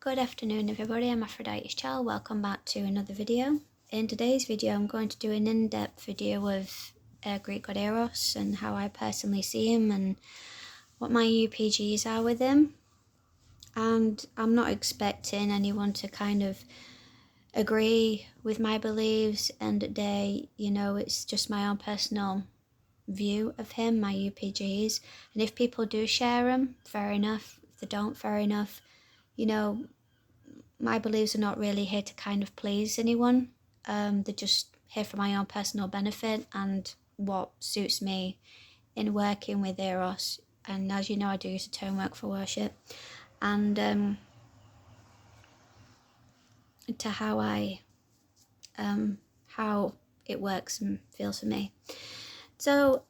Good afternoon everybody, I'm Aphrodite Pandemos. Welcome back to another video. In today's video I'm going to do an in-depth video of Greek god Eros and how I personally see him and what my UPGs are with him. And I'm not expecting anyone to kind of agree with my beliefs, end of the day, you know, it's just my own personal view of him, my UPGs. And if people do share them, fair enough. If they don't, fair enough. You know, my beliefs are not really here to kind of please anyone. They're just here for my own personal benefit and what suits me in working with Eros. And as you know, I do use the term work for worship. And to how it works and feels for me. So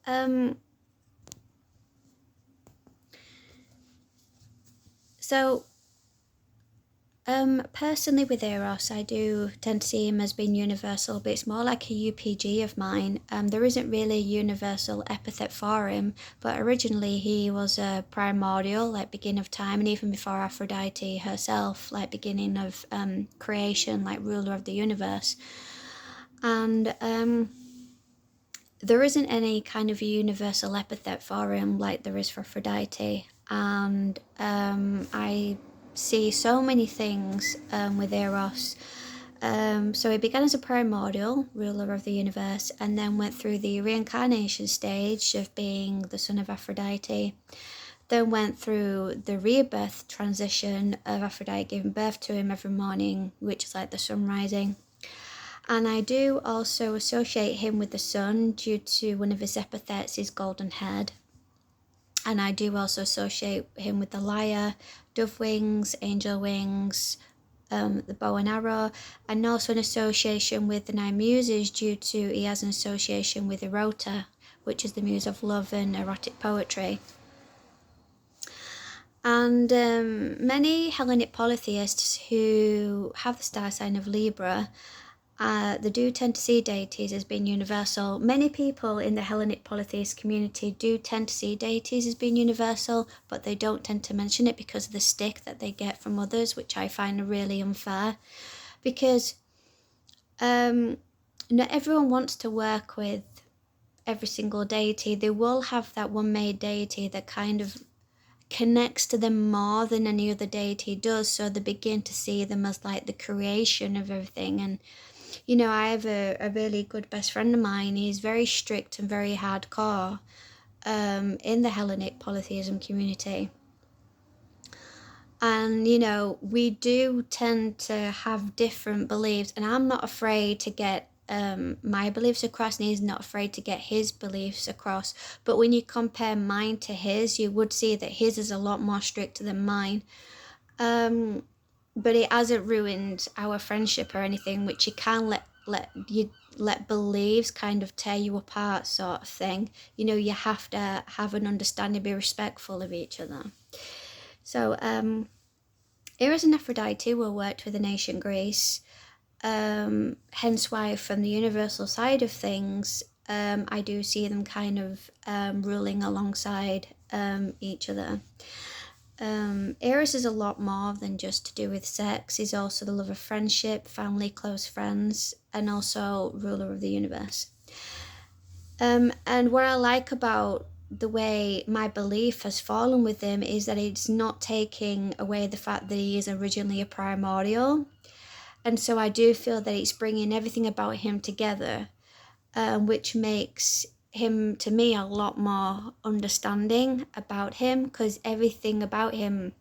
personally with Eros, I do tend to see him as being universal, but it's more like a UPG of mine. There isn't really a universal epithet for him, but originally he was a primordial, like beginning of time, and even before Aphrodite herself, like beginning of creation, like ruler of the universe. And there isn't any kind of universal epithet for him like there is for Aphrodite. And I see so many things with Eros. So he began as a primordial, ruler of the universe, and then went through the reincarnation stage of being the son of Aphrodite. Then went through the rebirth transition of Aphrodite giving birth to him every morning, which is like the sun rising. And I do also associate him with the sun due to one of his epithets, his golden head. And I do also associate him with the lyre, dove wings, angel wings, the bow and arrow, and also an association with the nine muses due to he has an association with Erota, which is the muse of love and erotic poetry. And many Hellenic polytheists who have the star sign of Libra, they do tend to see deities as being universal. Many people in the Hellenic polytheist community do tend to see deities as being universal, but they don't tend to mention it because of the stick that they get from others, which I find really unfair. Because not everyone wants to work with every single deity. They will have that one made deity that kind of connects to them more than any other deity does, so they begin to see them as like the creation of everything. And you know, I have a really good best friend of mine. He's very strict and very hardcore in the Hellenic polytheism community. And, you know, we do tend to have different beliefs, and I'm not afraid to get my beliefs across, and he's not afraid to get his beliefs across. But when you compare mine to his, you would see that his is a lot more strict than mine. But it hasn't ruined our friendship or anything, which you can let beliefs kind of tear you apart, sort of thing. You know, you have to have an understanding, be respectful of each other. So Eros and Aphrodite were worked with in ancient Greece, hence why from the universal side of things, I do see them kind of ruling alongside each other. Eros is a lot more than just to do with sex. He's also the love of friendship, family, close friends, and also ruler of the universe. And what I like about the way my belief has fallen with him is that it's not taking away the fact that he is originally a primordial. And so I do feel that it's bringing everything about him together, which makes him, to me, a lot more understanding about him, because everything about him,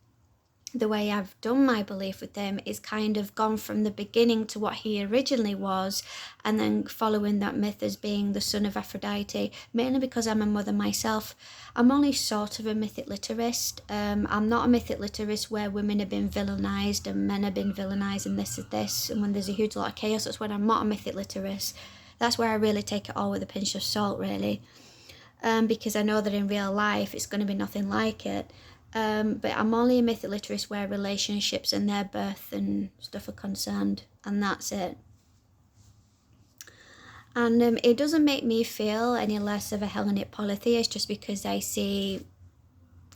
the way I've done my belief with him, is kind of gone from the beginning to what he originally was, and then following that myth as being the son of Aphrodite, mainly because I'm a mother myself. I'm only sort of a mythic literist. I'm not a mythic literist where women have been villainized and men have been villainized and this is this, and when there's a huge lot of chaos, that's when I'm not a mythic literist. That's where I really take it all with a pinch of salt, really, because I know that in real life it's going to be nothing like it. But I'm only a mythic literist where relationships and their birth and stuff are concerned, and that's it. And it doesn't make me feel any less of a Hellenic polytheist just because I see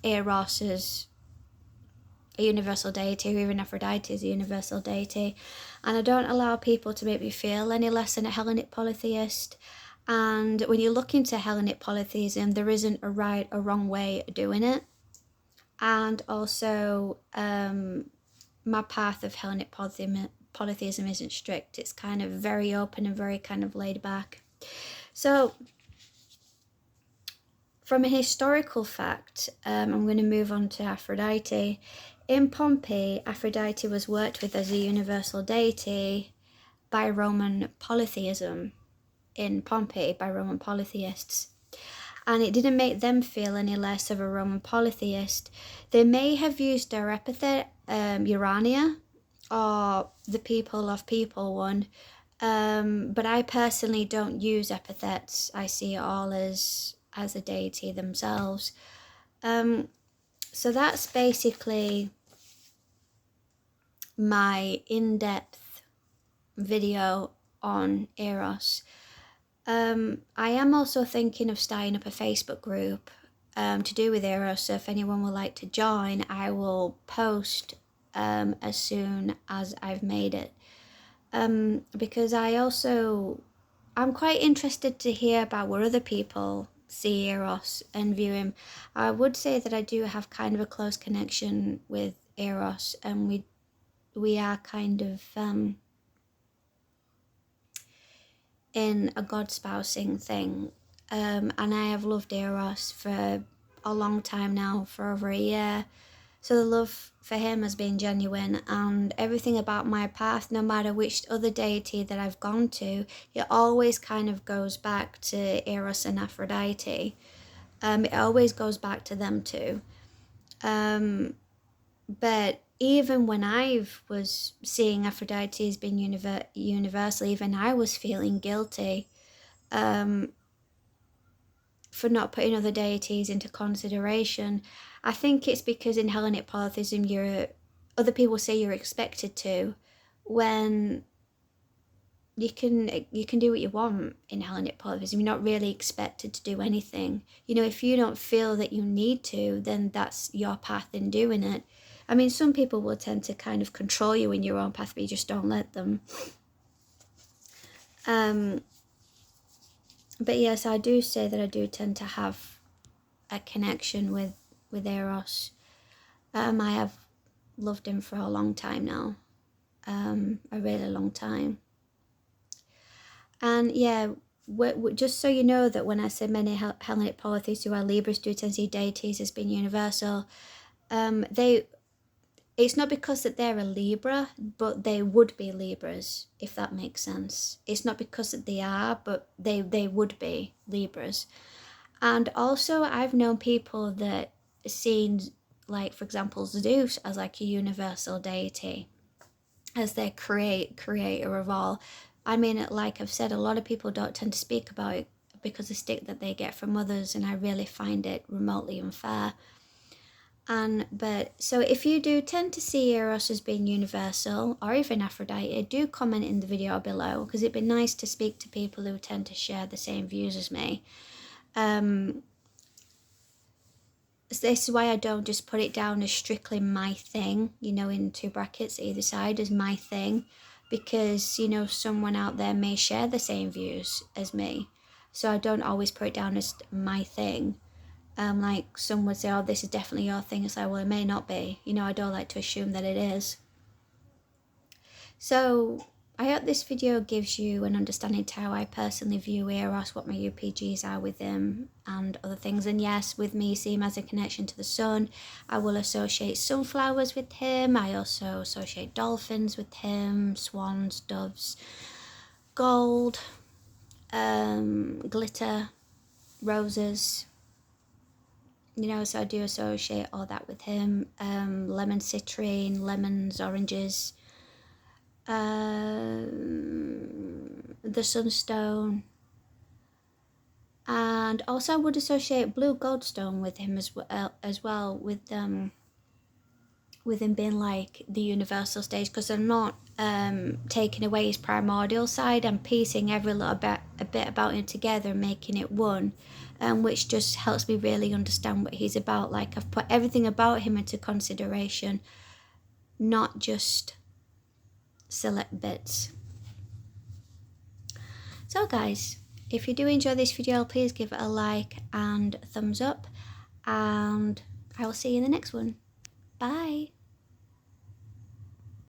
Eros as a universal deity, or even Aphrodite is a universal deity. And I don't allow people to make me feel any less than a Hellenic polytheist. And when you look into Hellenic polytheism, there isn't a right or wrong way of doing it. And also, my path of Hellenic polytheism isn't strict. It's kind of very open and very kind of laid back. So, from a historical fact, I'm going to move on to Aphrodite. In Pompeii, Aphrodite was worked with as a universal deity by Roman polytheism. In Pompeii, by Roman polytheists. And it didn't make them feel any less of a Roman polytheist. They may have used their epithet, Urania, or the people of people one, but I personally don't use epithets. I see it all as a deity themselves. So that's basically my in-depth video on Eros. I am also thinking of starting up a Facebook group to do with Eros, so if anyone would like to join, I will post as soon as I've made it. Because I'm quite interested to hear about where other people see Eros and view him. I would say that I do have kind of a close connection with Eros, and we are kind of in a god spousing thing, and I have loved Eros for a long time now, for over a year. So the love for him has been genuine, and everything about my path, no matter which other deity that I've gone to, it always kind of goes back to Eros and Aphrodite. It always goes back to them two. But even when I was seeing Aphrodite as being universal, even I was feeling guilty for not putting other deities into consideration. I think it's because in Hellenic polytheism, other people say you're expected to, when you can do what you want in Hellenic polytheism. You're not really expected to do anything. You know, if you don't feel that you need to, then that's your path in doing it. I mean, some people will tend to kind of control you in your own path, but you just don't let them. But yes, I do say that I do tend to have a connection with Eros. I have loved him for a long time now, a really long time. And yeah, just so you know that when I say many Hellenic polytheists who are Libras do tend to see deities as being universal, it's not because that they're a Libra, but they would be Libras, if that makes sense. It's not because that they are, but they would be Libras. And also, I've known people that seen, like, for example, Zeus as like a universal deity, as their creator of all. I mean, like I've said, a lot of people don't tend to speak about it because of the stick that they get from others, and I really find it remotely unfair. But so if you do tend to see Eros as being universal, or even Aphrodite, do comment in the video below, because it'd be nice to speak to people who tend to share the same views as me. This is why I don't just put it down as strictly my thing, you know, in two brackets either side as my thing, because, you know, someone out there may share the same views as me. So I don't always put it down as my thing. Like some would say, oh, this is definitely your thing. It's like, well, it may not be. You know, I don't like to assume that it is. So I hope this video gives you an understanding to how I personally view Eros, what my UPGs are with him, and other things. And yes, with me seeing him as a connection to the sun, I will associate sunflowers with him. I also associate dolphins with him, swans, doves, gold, glitter, roses. You know, so I do associate all that with him. Lemon citrine, lemons, oranges, the sunstone, and also I would associate blue goldstone with him as well, with him being like the universal stage, because I'm not taking away his primordial side. I'm piecing every little a bit about him together and making it one, which just helps me really understand what he's about. Like, I've put everything about him into consideration, not just select bits. So guys, if you do enjoy this video, please give it a like and thumbs up, and I will see you in the next one. Bye.